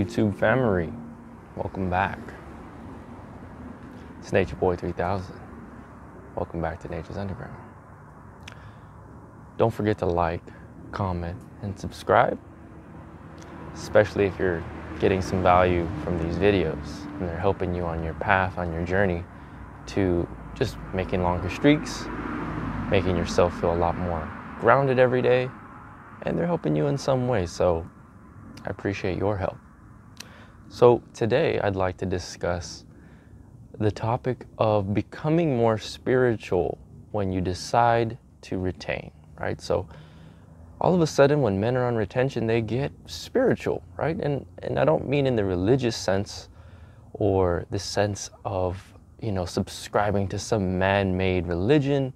YouTube family, welcome back. It's Nature Boy 3000. Welcome back to Nature's Underground. Don't forget to like, comment, and subscribe, especially if you're getting some value from these videos and they're helping you on your path, on your journey to just making longer streaks, making yourself feel a lot more grounded every day, and they're helping you in some way. So I appreciate your help. So today I'd like to discuss the topic of becoming more spiritual when you decide to retain, right? So all of a sudden when men are on retention, they get spiritual, right? And I don't mean in the religious sense or the sense of, subscribing to some man-made religion.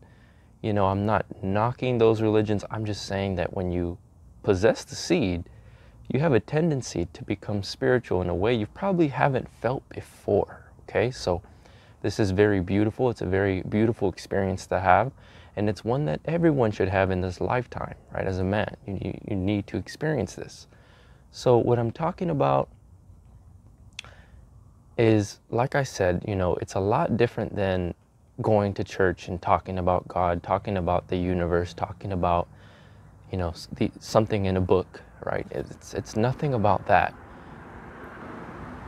I'm not knocking those religions. I'm just saying that when you possess the seed, you have a tendency to become spiritual in a way you probably haven't felt before, okay? So this is very beautiful. It's a very beautiful experience to have, and it's one that everyone should have in this lifetime, right? As a man, you need to experience this. So what I'm talking about is, like I said, it's a lot different than going to church and talking about God, talking about the universe, talking about, something in a book, right? It's nothing about that.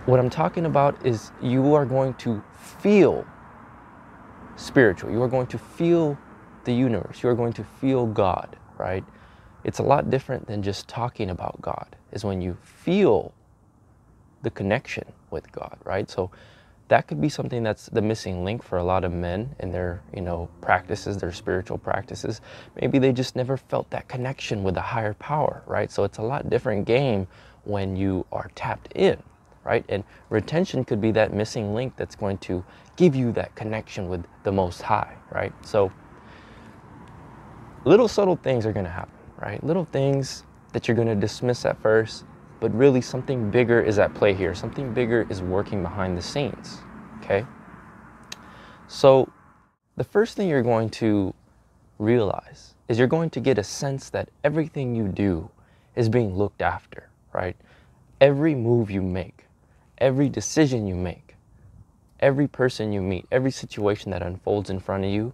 What I'm talking about is you are going to feel spiritual. You are going to feel the universe. You are going to feel God, right? It's a lot different than just talking about God. Is when you feel the connection with God, right? So that could be something that's the missing link for a lot of men in their, practices, their spiritual practices. Maybe they just never felt that connection with a higher power, right? So it's a lot different game when you are tapped in, right? And retention could be that missing link that's going to give you that connection with the Most High, right? So little subtle things are going to happen, right? Little things that you're going to dismiss at first, but really something bigger is at play here. Something bigger is working behind the scenes, okay? So the first thing you're going to realize is you're going to get a sense that everything you do is being looked after, right? Every move you make, every decision you make, every person you meet, every situation that unfolds in front of you,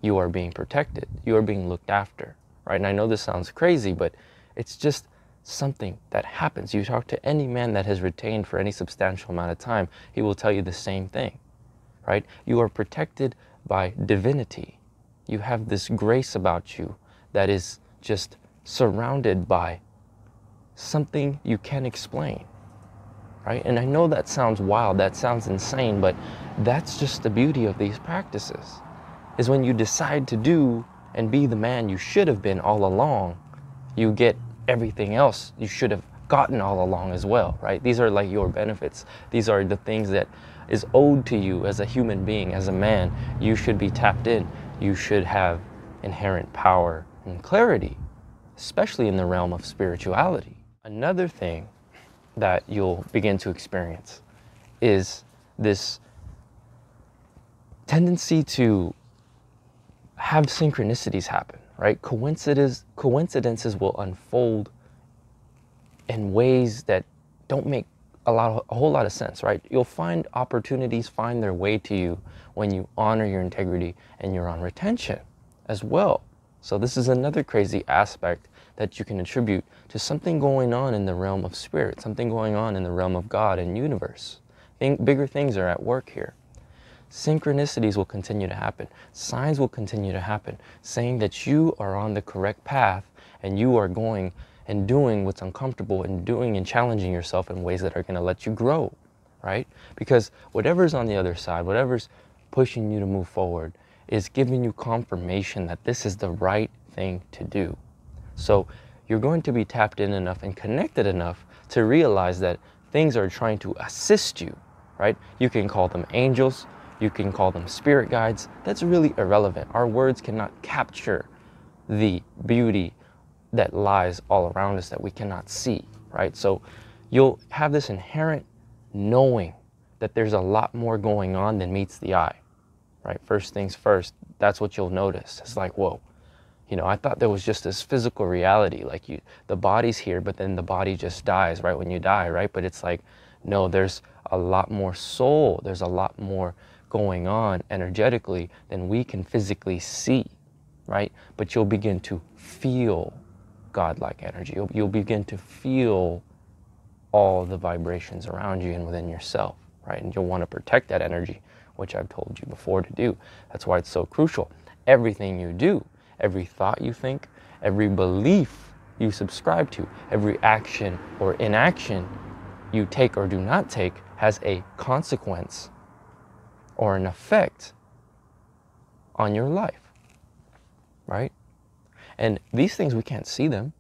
you are being protected. You are being looked after, right? And I know this sounds crazy, but it's just something that happens. You talk to any man that has retained for any substantial amount of time, he will tell you the same thing, right? You are protected by divinity. You have this grace about you that is just surrounded by something you can't explain, right? And I know that sounds wild, that sounds insane, but that's just the beauty of these practices, is when you decide to do and be the man you should have been all along, you get everything else you should have gotten all along as well, right? These are like your benefits. These are the things that is owed to you as a human being, as a man. You should be tapped in. You should have inherent power and clarity, especially in the realm of spirituality. Another thing that you'll begin to experience is this tendency to have synchronicities happen, right? Coincidences will unfold in ways that don't make a whole lot of sense, right? You'll find opportunities find their way to you when you honor your integrity and you're on retention as well. So this is another crazy aspect that you can attribute to something going on in the realm of spirit, something going on in the realm of God and universe. Bigger things are at work here. Synchronicities will continue to happen. Signs will continue to happen, saying that you are on the correct path and you are going and doing what's uncomfortable and doing and challenging yourself in ways that are going to let you grow, right? Because whatever's on the other side, whatever's pushing you to move forward is giving you confirmation that this is the right thing to do. So you're going to be tapped in enough and connected enough to realize that things are trying to assist you, right? You can call them angels. You can call them spirit guides. That's really irrelevant. Our words cannot capture the beauty that lies all around us that we cannot see, right? So you'll have this inherent knowing that there's a lot more going on than meets the eye, right? First things first, that's what you'll notice. It's like, whoa, You know, I thought there was just this physical reality, like the body's here, but then the body just dies right when you die, right? But it's like, no, there's a lot more soul. There's a lot more going on energetically than we can physically see, right? But you'll begin to feel godlike energy. You'll begin to feel all the vibrations around you and within yourself, right? And you'll want to protect that energy, which I've told you before to do. That's why it's so crucial. Everything you do, every thought you think, every belief you subscribe to, every action or inaction you take or do not take has a consequence or an effect on your life, right? And these things, we can't see them,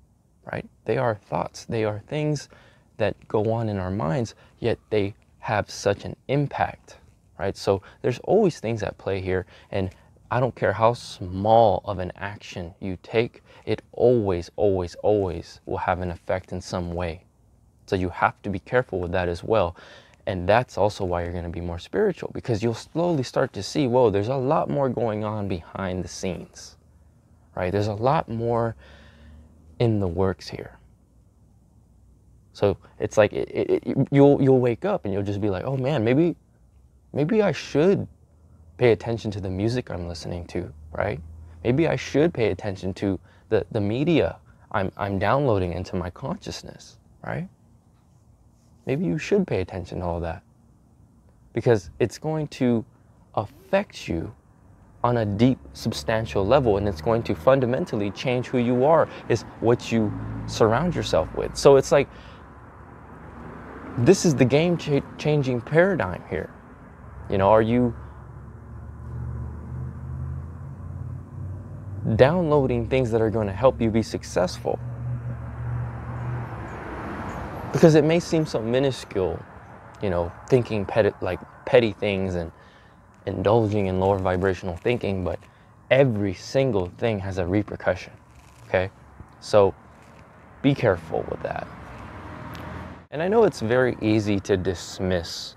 right? They are thoughts. They are things that go on in our minds, yet they have such an impact, right? So there's always things at play here, and I don't care how small of an action you take, it always, always, always will have an effect in some way. So you have to be careful with that as well. And that's also why you're going to be more spiritual, because you'll slowly start to see, whoa, there's a lot more going on behind the scenes, right? There's a lot more in the works here. So it's like you'll wake up and you'll just be like, oh man, maybe I should pay attention to the music I'm listening to, right? Maybe I should pay attention to the media I'm downloading into my consciousness, right? Maybe you should pay attention to all that, because it's going to affect you on a deep, substantial level, and it's going to fundamentally change who you are, is what you surround yourself with. So it's like, this is the game-changing paradigm here. You know, are you downloading things that are going to help you be successful? Because it may seem so minuscule, you know, thinking petty things and indulging in lower vibrational thinking, but every single thing has a repercussion, okay? So be careful with that. And I know it's very easy to dismiss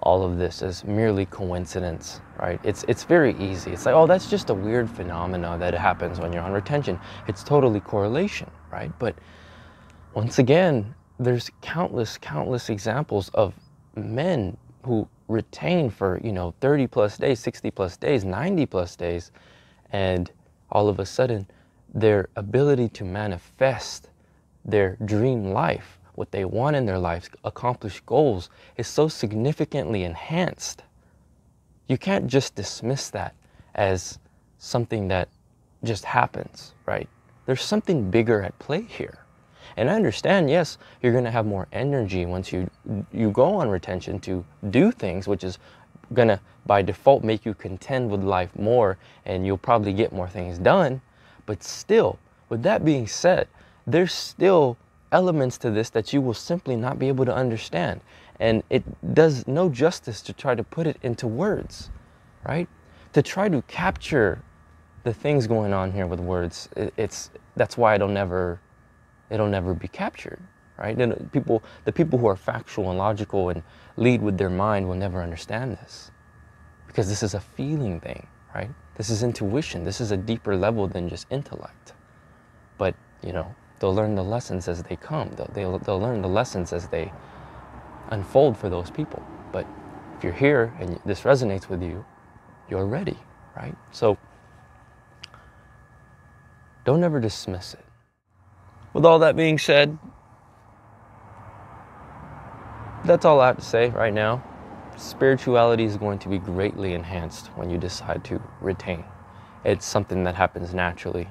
all of this as merely coincidence, right? It's very easy. It's like, oh, that's just a weird phenomena that happens when you're on retention. It's totally correlation, right? But once again, there's countless examples of men who retain for, you know, 30 plus days, 60 plus days, 90 plus days, and all of a sudden their ability to manifest their dream life, what they want in their lives, accomplish goals, is so significantly enhanced. You can't just dismiss that as something that just happens, right? There's something bigger at play here. And I understand, yes, you're going to have more energy once you go on retention to do things, which is going to, by default, make you contend with life more, and you'll probably get more things done. But still, with that being said, there's still elements to this that you will simply not be able to understand. And it does no justice to try to put it into words, right? To try to capture the things going on here with words, that's why it'll never be captured, right? And the people who are factual and logical and lead with their mind will never understand this, because this is a feeling thing, right? This is intuition. This is a deeper level than just intellect. But, you know, they'll learn the lessons as they come. They'll learn the lessons as they unfold for those people. But if you're here and this resonates with you, you're ready, right? So don't ever dismiss it. With all that being said, that's all I have to say right now. Spirituality is going to be greatly enhanced when you decide to retain. It's something that happens naturally.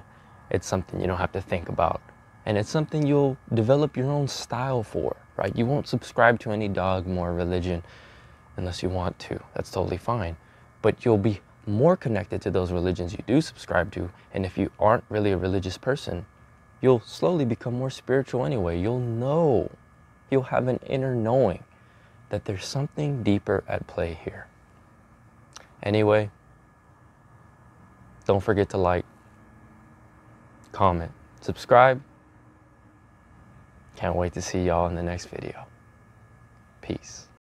It's something you don't have to think about. And it's something you'll develop your own style for, right? You won't subscribe to any dogma or religion unless you want to. That's totally fine. But you'll be more connected to those religions you do subscribe to. And if you aren't really a religious person, you'll slowly become more spiritual anyway. You'll know, you'll have an inner knowing that there's something deeper at play here. Anyway, don't forget to like, comment, subscribe. Can't wait to see y'all in the next video. Peace.